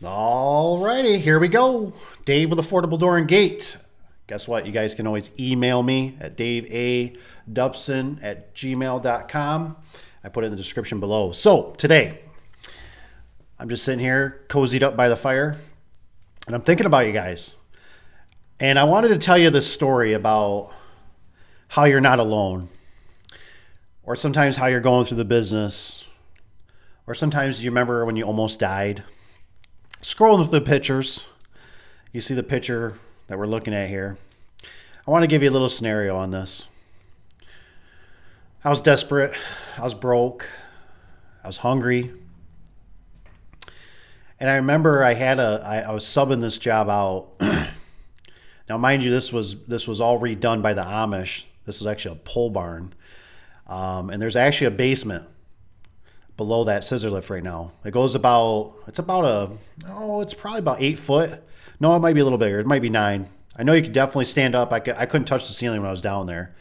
Alrighty, here we go. Dave with Affordable Door and Gate. Guess what? You guys can always email me at daveadubson@gmail.com. I put it in the description below. So today, I'm just sitting here cozied up by the fire, and I'm thinking about you guys. And I wanted to tell you this story about how you're not alone, or sometimes how you're going through the business, or sometimes you remember when you almost died. Scrolling through the pictures, you see the picture that we're looking at here. I want to give you a little scenario on this. I was desperate. I was broke. I was hungry. And I remember I was subbing this job out. Now, mind you, this was all redone by the Amish. This was actually a pole barn. And there's actually a basement below that scissor lift right now. It's probably about 8 foot. No, it might be a little bigger. It might be 9. I know you could definitely stand up. I couldn't touch the ceiling when I was down there.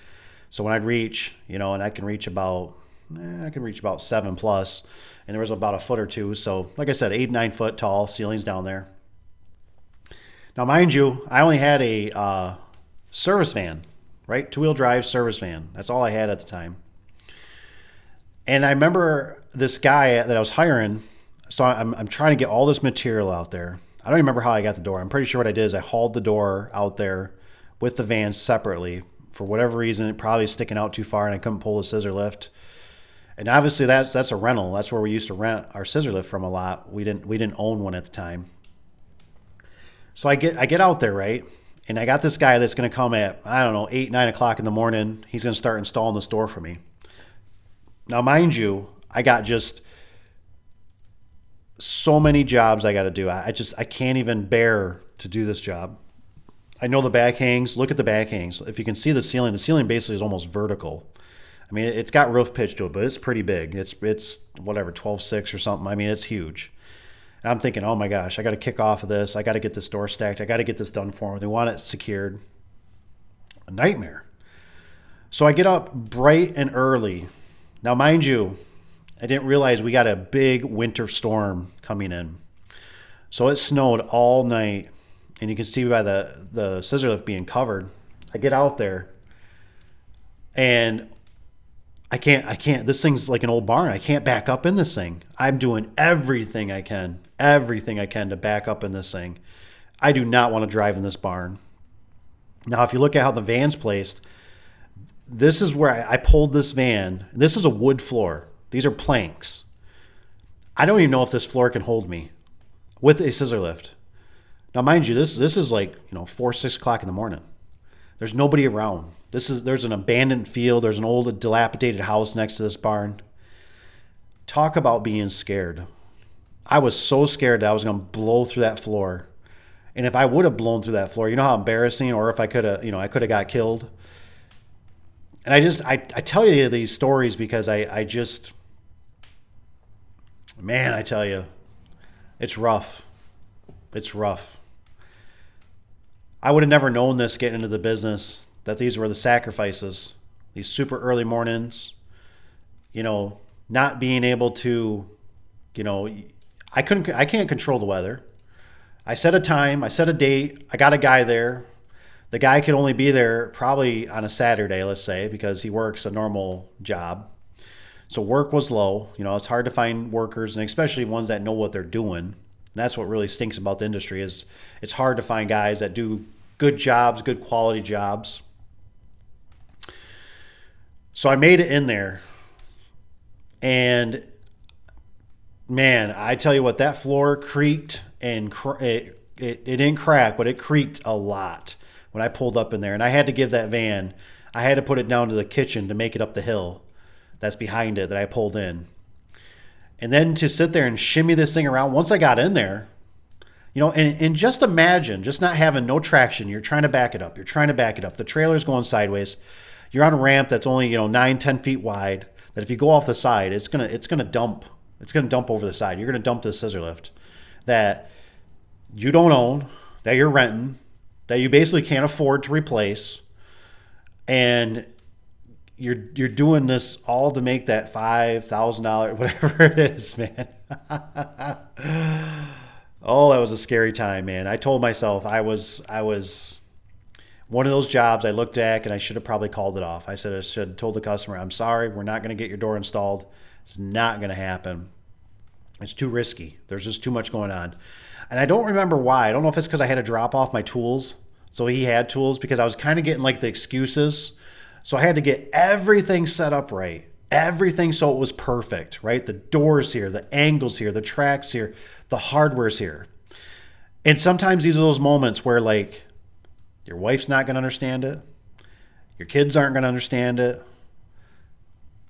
So when I'd reach, and I can reach about 7 plus, and there was about a foot or two. So like I said, 8, 9 foot tall ceilings down there. Now, mind you, I only had a service van, right? 2-wheel drive service van. That's all I had at the time. And I remember this guy that I was hiring, so I'm trying to get all this material out there. I don't remember how I got the door. I'm pretty sure what I did is I hauled the door out there with the van separately. For whatever reason, it probably sticking out too far and I couldn't pull the scissor lift. And obviously that's a rental. That's where we used to rent our scissor lift from a lot. We didn't own one at the time. So I get out there, right? And I got this guy that's going to come at, 8, 9 o'clock in the morning. He's going to start installing this door for me. Now, mind you, I got just so many jobs I got to do. I can't even bear to do this job. I know the back hangs. Look at the back hangs. If you can see the ceiling basically is almost vertical. I mean, it's got roof pitch to it, but it's pretty big. It's whatever, 12.6 or something. I mean, it's huge. And I'm thinking, oh my gosh, I got to kick off of this. I got to get this door stacked. I got to get this done for them. They want it secured. A nightmare. So I get up bright and early. Now, mind you, I didn't realize we got a big winter storm coming in. So it snowed all night, and you can see by the scissor lift being covered. I get out there, and I can't, this thing's like an old barn. I can't back up in this thing. I'm doing everything I can to back up in this thing. I do not want to drive in this barn. Now, if you look at how the van's placed, this is where I pulled this van. This is a wood floor. These are planks. I don't even know if this floor can hold me with a scissor lift. Now, mind you, this is like 4, 6 o'clock in the morning. There's nobody around. There's an abandoned field. There's an old dilapidated house next to this barn. Talk about being scared. I was so scared that I was going to blow through that floor. And if I would have blown through that floor, you know how embarrassing, or if I could have got killed. And I tell you these stories because I tell you, it's rough. It's rough. I would have never known this getting into the business, that these were the sacrifices, these super early mornings, not being able to, I can't control the weather. I set a time, I set a date, I got a guy there. The guy could only be there probably on a Saturday, let's say, because he works a normal job. So work was low. It's hard to find workers, and especially ones that know what they're doing. And that's what really stinks about the industry is it's hard to find guys that do good jobs, good quality jobs. So I made it in there. And man, I tell you what, that floor creaked, and it didn't crack, but it creaked a lot when I pulled up in there. And I had to give that van, I had to put it down to the kitchen to make it up the hill that's behind it that I pulled in. And then to sit there and shimmy this thing around, once I got in there, and just imagine, just not having no traction. You're trying to back it up. The trailer's going sideways. You're on a ramp that's only, 9, 10 feet wide, that if you go off the side, it's gonna dump. It's gonna dump over the side. You're gonna dump this scissor lift that you don't own, that you're renting, that you basically can't afford to replace, and you're doing this all to make that $5,000, whatever it is, man. Oh, that was a scary time, man. I told myself I was one of those jobs I looked at and I should have probably called it off. I said I should have told the customer, I'm sorry, we're not going to get your door installed. It's not going to happen. It's too risky. There's just too much going on. And I don't remember why. I don't know if it's because I had to drop off my tools. So he had tools because I was kind of getting like the excuses. So I had to get everything set up right. Everything so it was perfect, right? The doors here, the angles here, the tracks here, the hardware's here. And sometimes these are those moments where like your wife's not going to understand it. Your kids aren't going to understand it.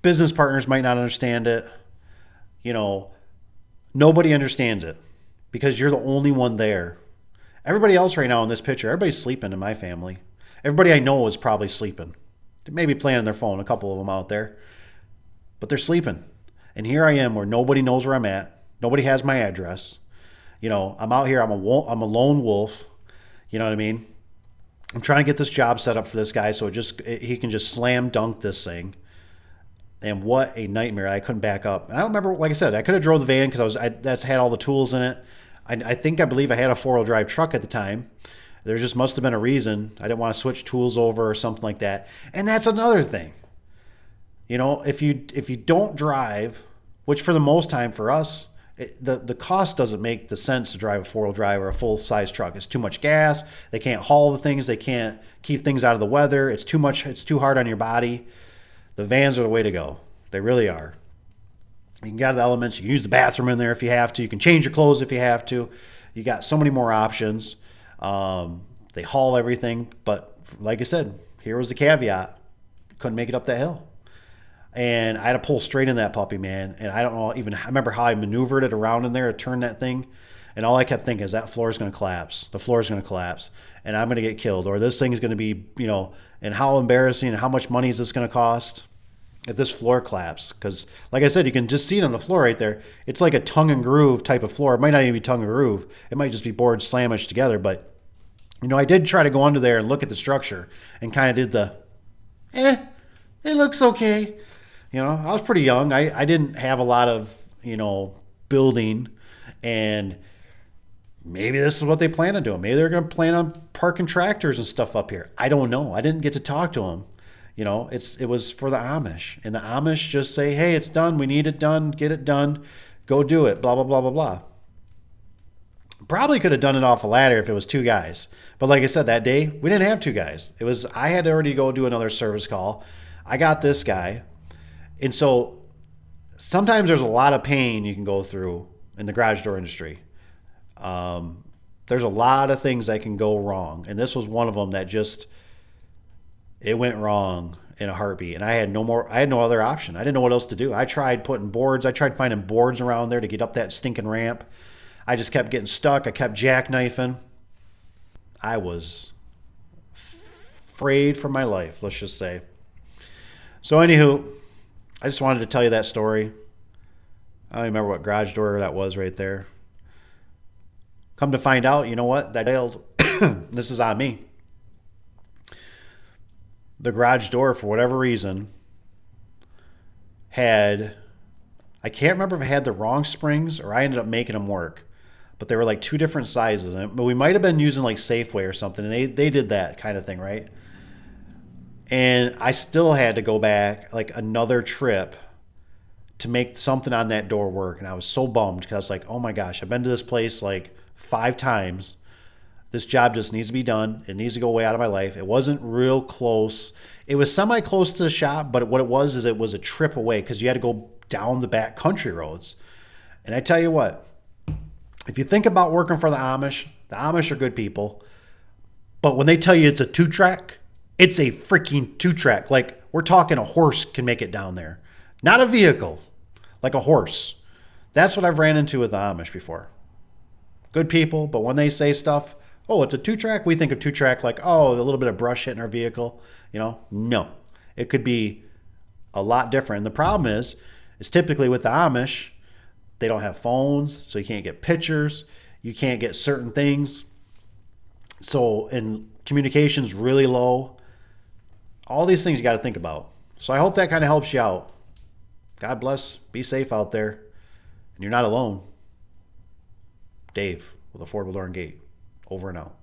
Business partners might not understand it. You know, nobody understands it because you're the only one there. Everybody else right now in this picture, everybody's sleeping in my family. Everybody I know is probably sleeping. They may be playing on their phone, a couple of them out there. But they're sleeping. And here I am where nobody knows where I'm at. Nobody has my address. You know, I'm out here. I'm a lone wolf. You know what I mean? I'm trying to get this job set up for this guy so he can just slam dunk this thing. And what a nightmare. I couldn't back up. And I don't remember, like I said, I could have drove the van because that's had all the tools in it. I believe I had a 4-wheel drive truck at the time. There just must have been a reason. I didn't want to switch tools over or something like that. And that's another thing. You know, if you don't drive, which for the most time for us, the cost doesn't make the sense to drive a 4-wheel drive or a full-size truck. It's too much gas. They can't haul the things. They can't keep things out of the weather. It's too much. It's too hard on your body. The vans are the way to go. They really are. You can get out of the elements. You can use the bathroom in there if you have to. You can change your clothes if you have to. You got so many more options. They haul everything. But like I said, here was the caveat. Couldn't make it up that hill. And I had to pull straight in that puppy, man. And I don't know I remember how I maneuvered it around in there to turn that thing. And all I kept thinking is that floor is going to collapse. The floor is going to collapse. And I'm going to get killed. Or this thing is going to be, and how embarrassing and how much money is this going to cost if this floor collapses? Because, like I said, you can just see it on the floor right there. It's like a tongue and groove type of floor. It might not even be tongue and groove. It might just be boards sandwiched together. But, I did try to go under there and look at the structure and kind of did the, it looks okay. I was pretty young. I didn't have a lot of, building, and maybe this is what they plan on doing. Maybe they're going to plan on parking tractors and stuff up here. I don't know. I didn't get to talk to them. It was for the Amish, and the Amish just say, hey, it's done. We need it done. Get it done. Go do it. Blah, blah, blah, blah, blah. Probably could have done it off a ladder if it was 2 guys. But like I said, that day, we didn't have 2 guys. I had to already go do another service call. I got this guy. And so sometimes there's a lot of pain you can go through in the garage door industry. There's a lot of things that can go wrong. And this was one of them that it went wrong in a heartbeat. And I had no other option. I didn't know what else to do. I tried finding boards around there to get up that stinking ramp. I just kept getting stuck. I kept jackknifing. I was afraid for my life, let's just say. So anywho, I just wanted to tell you that story. I don't remember what garage door that was right there. Come to find out, you know what? That failed. This is on me. The garage door, for whatever reason, I can't remember if it had the wrong springs or I ended up making them work. But they were like 2 different sizes. But we might have been using like Safeway or something. And they did that kind of thing, right? And I still had to go back like another trip to make something on that door work. And I was so bummed because I was like, oh my gosh, I've been to this place like 5 times. This job just needs to be done. It needs to go way out of my life. It wasn't real close. It was semi-close to the shop, but what it was is it was a trip away because you had to go down the back country roads. And I tell you what, if you think about working for the Amish are good people. But when they tell you it's a 2-track, it's a freaking 2-track. Like, we're talking a horse can make it down there. Not a vehicle, like a horse. That's what I've ran into with the Amish before. Good people, but when they say stuff, oh, it's a 2-track, we think of 2-track like, oh, a little bit of brush hitting our vehicle. No. It could be a lot different. And the problem is typically with the Amish, they don't have phones, so you can't get pictures. You can't get certain things. So, and communication's really low. All these things you got to think about. So I hope that kind of helps you out. God bless. Be safe out there. And you're not alone. Dave. with a foldable door and gate. Over and out.